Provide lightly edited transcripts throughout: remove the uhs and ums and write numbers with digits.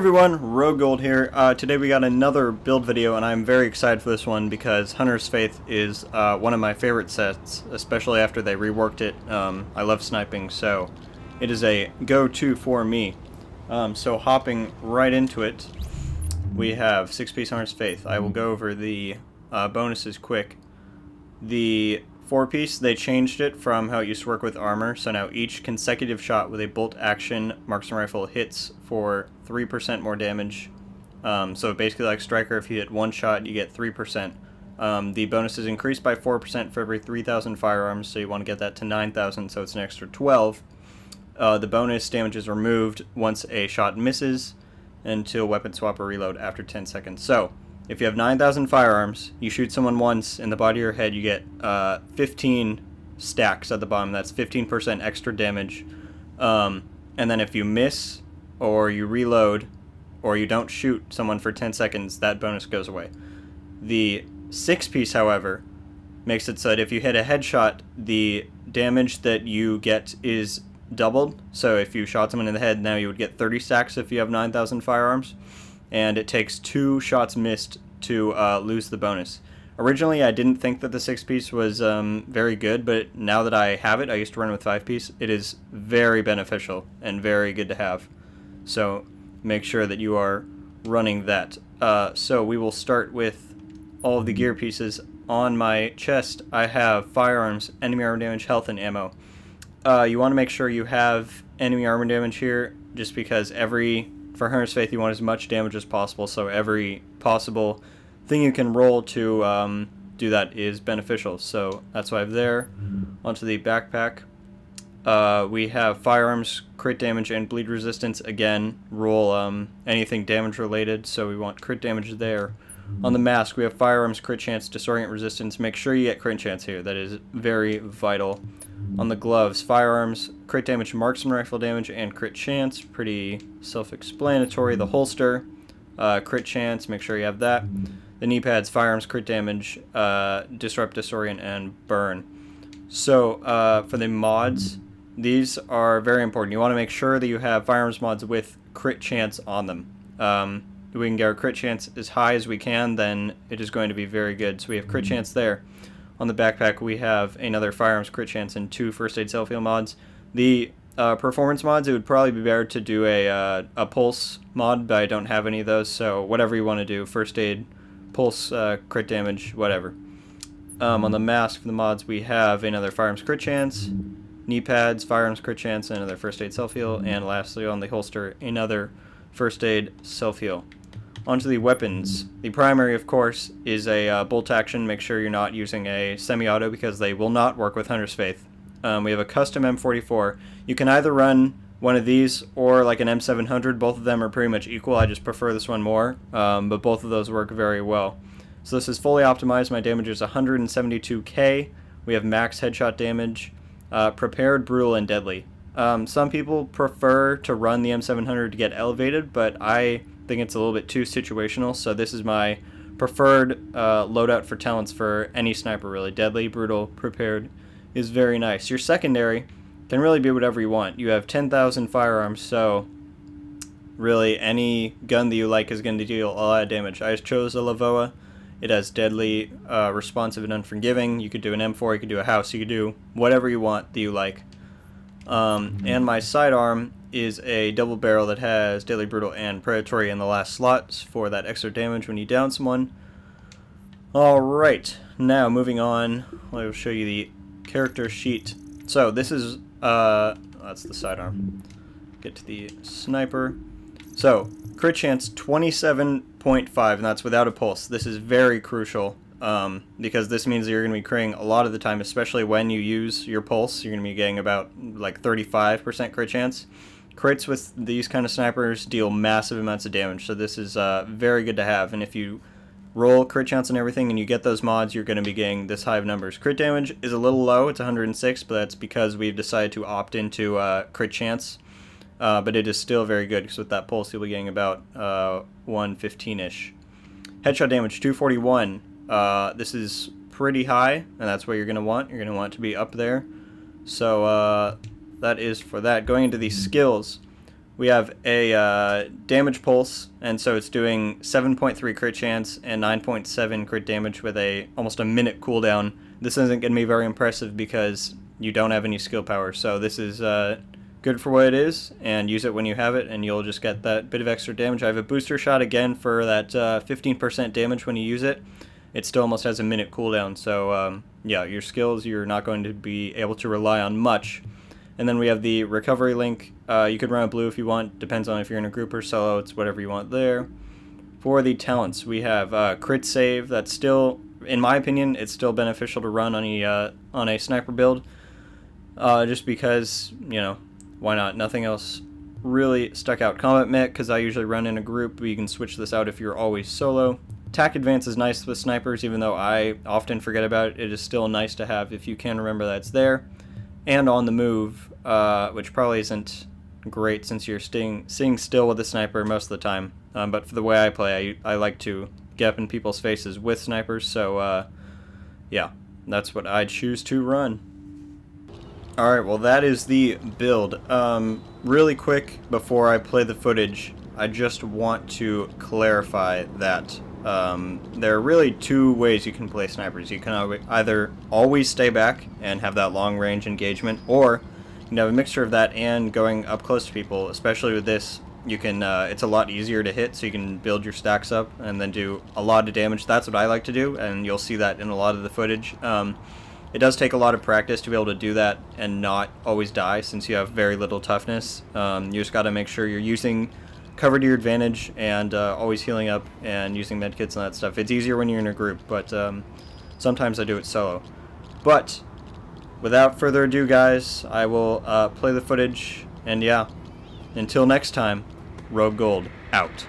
everyone, RogueGold here. Today we got another build video, and I'm very excited for this one because Hunter's Faith is one of my favorite sets, especially after they reworked it. I love sniping, so it is a go-to for me. So hopping right into it, we have 6-piece Hunter's Faith. I will go over the bonuses quick. The 4-piece, they changed it from how it used to work with armor, so now each consecutive shot with a bolt action marksman rifle hits for 3% more damage. So basically like Striker, if you hit one shot, you get 3%. The bonus is increased by 4% for every 3,000 firearms, so you want to get that to 9,000, so it's an extra 12. The bonus damage is removed once a shot misses until weapon swap or reload after 10 seconds. So if you have 9,000 firearms, you shoot someone once in the body or head, you get 15 stacks at the bottom. That's 15% extra damage. And then if you miss, or you reload, or you don't shoot someone for 10 seconds, that bonus goes away. The 6-piece, however, makes it so that if you hit a headshot, the damage that you get is doubled. So if you shot someone in the head, now you would get 30 stacks if you have 9,000 firearms. And it takes 2 shots missed to lose the bonus. Originally, I didn't think that the 6-piece was very good, but now that I have it, I used to run with 5-piece, it is very beneficial and very good to have. So make sure that you are running that. So we will start with all of the gear pieces. On my chest, I have firearms, enemy armor damage, health, and ammo. You want to make sure you have enemy armor damage here, just because for Hunter's Faith, you want as much damage as possible, so every possible thing you can roll to do that is beneficial. So that's why I have there. Onto the backpack. We have firearms, crit damage, and bleed resistance. Again, roll anything damage related, so we want crit damage there. On the mask, we have firearms, crit chance, disorient resistance. Make sure you get crit chance here. That is very vital. On the gloves, firearms, crit damage, marksman rifle damage, and crit chance. Pretty self-explanatory. The holster, crit chance, make sure you have that. The knee pads, firearms, crit damage, disrupt, disorient, and burn. So for the mods, these are very important. You want to make sure that you have firearms mods with crit chance on them. If we can get our crit chance as high as we can, then it is going to be very good. So we have crit chance there. On the backpack, we have another firearms crit chance and 2 first aid self-heal mods. The performance mods, it would probably be better to do a pulse mod, but I don't have any of those, so whatever you want to do, first aid, pulse, crit damage, whatever. On the mask for the mods, we have another firearms crit chance, knee pads, firearms crit chance, and another first aid self-heal, and lastly on the holster, another first aid self-heal. Onto the weapons. The primary, of course, is a bolt action. Make sure you're not using a semi-auto because they will not work with Hunter's Faith. We have a custom M44. You can either run one of these or like an M700. Both of them are pretty much equal. I just prefer this one more, but both of those work very well. So this is fully optimized. My damage is 172k. We have max headshot damage, prepared, brutal, and deadly. Some people prefer to run the M700 to get elevated, but I think it's a little bit too situational, so this is my preferred loadout for talents for any sniper, really. Deadly, brutal, prepared is very nice. Your secondary can really be whatever you want. You have 10,000 firearms, so really any gun that you like is going to deal a lot of damage. I just chose a Lavoa. It has deadly, responsive, and unforgiving. You could do an M4, you could do a house, you could do whatever you want that you like. And my sidearm is a double barrel that has deadly, brutal, and predatory in the last slots for that extra damage when you down someone. Alright, now moving on, I will show you the character sheet. So this is, that's the sidearm. Get to the sniper. So, crit chance 27.5, and that's without a pulse. This is very crucial. Because this means that you're going to be critting a lot of the time, especially when you use your pulse. You're going to be getting about like 35% crit chance. Crits with these kind of snipers deal massive amounts of damage, so this is very good to have. And if you roll crit chance and everything and you get those mods, you're going to be getting this high of numbers. Crit damage is a little low, it's 106, but that's because we've decided to opt into crit chance. But it is still very good, because with that pulse you'll be getting about 115-ish. Headshot damage 241. This is pretty high, and that's what you're going to want. You're going to want it to be up there. So that is for that. Going into these skills, we have a damage pulse, and so it's doing 7.3 crit chance and 9.7 crit damage with almost a minute cooldown. This isn't going to be very impressive because you don't have any skill power, so this is good for what it is, and use it when you have it, and you'll just get that bit of extra damage. I have a booster shot again for that 15% damage when you use it. It still almost has a minute cooldown, so yeah, your skills you're not going to be able to rely on much. And then we have the recovery link. You could run a blue if you want, depends on if you're in a group or solo, it's whatever you want there. For the talents, we have crit save. That's still, in my opinion, it's still beneficial to run on a sniper build, just because, you know, why not? Nothing else really stuck out. Combat mech, because I usually run in a group, but you can switch this out if you're always solo. Attack advance is nice with snipers, even though I often forget about it. It is still nice to have if you can remember that it's there. And on the move, which probably isn't great since you're staying still with the sniper most of the time. But for the way I play, I like to get up in people's faces with snipers, so yeah, that's what I choose to run. Alright, well that is the build. Really quick, before I play the footage, I just want to clarify that there are really two ways you can play snipers. You can either always stay back and have that long range engagement, or you can have a mixture of that and going up close to people. Especially with this, you can it's a lot easier to hit, so you can build your stacks up and then do a lot of damage. That's what I like to do, and you'll see that in a lot of the footage. It does take a lot of practice to be able to do that and not always die, since you have very little toughness. You just got to make sure you're using cover to your advantage and always healing up and using medkits and that stuff. It's easier when you're in a group, but sometimes I do it solo. But without further ado, guys, I will play the footage, and yeah, until next time, RogueGold out.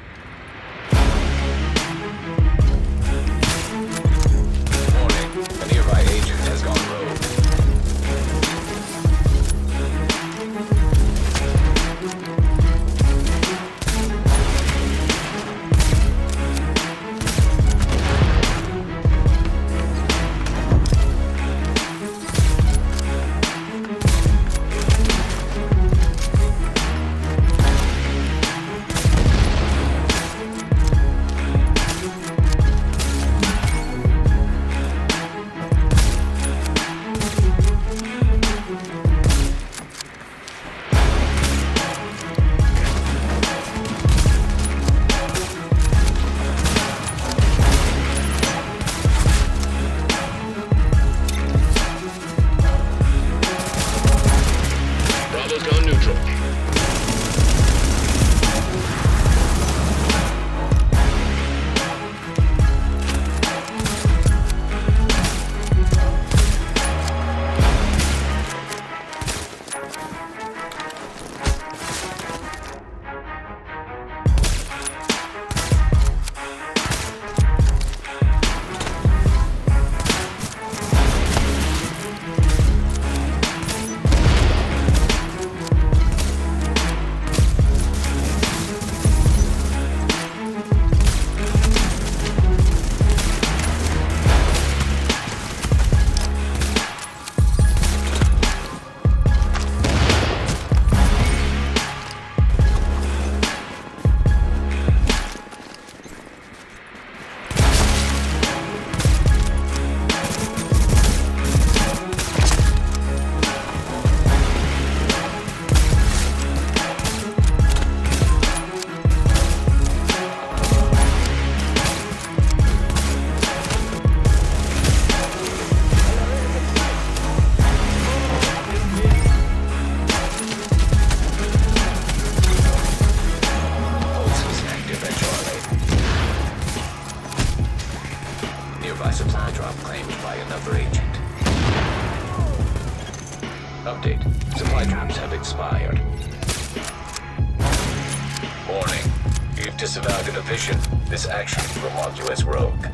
Supply drop claimed by another agent. Update. Supply drops have expired. Warning. You've disavowed an official. This action will mark you as rogue.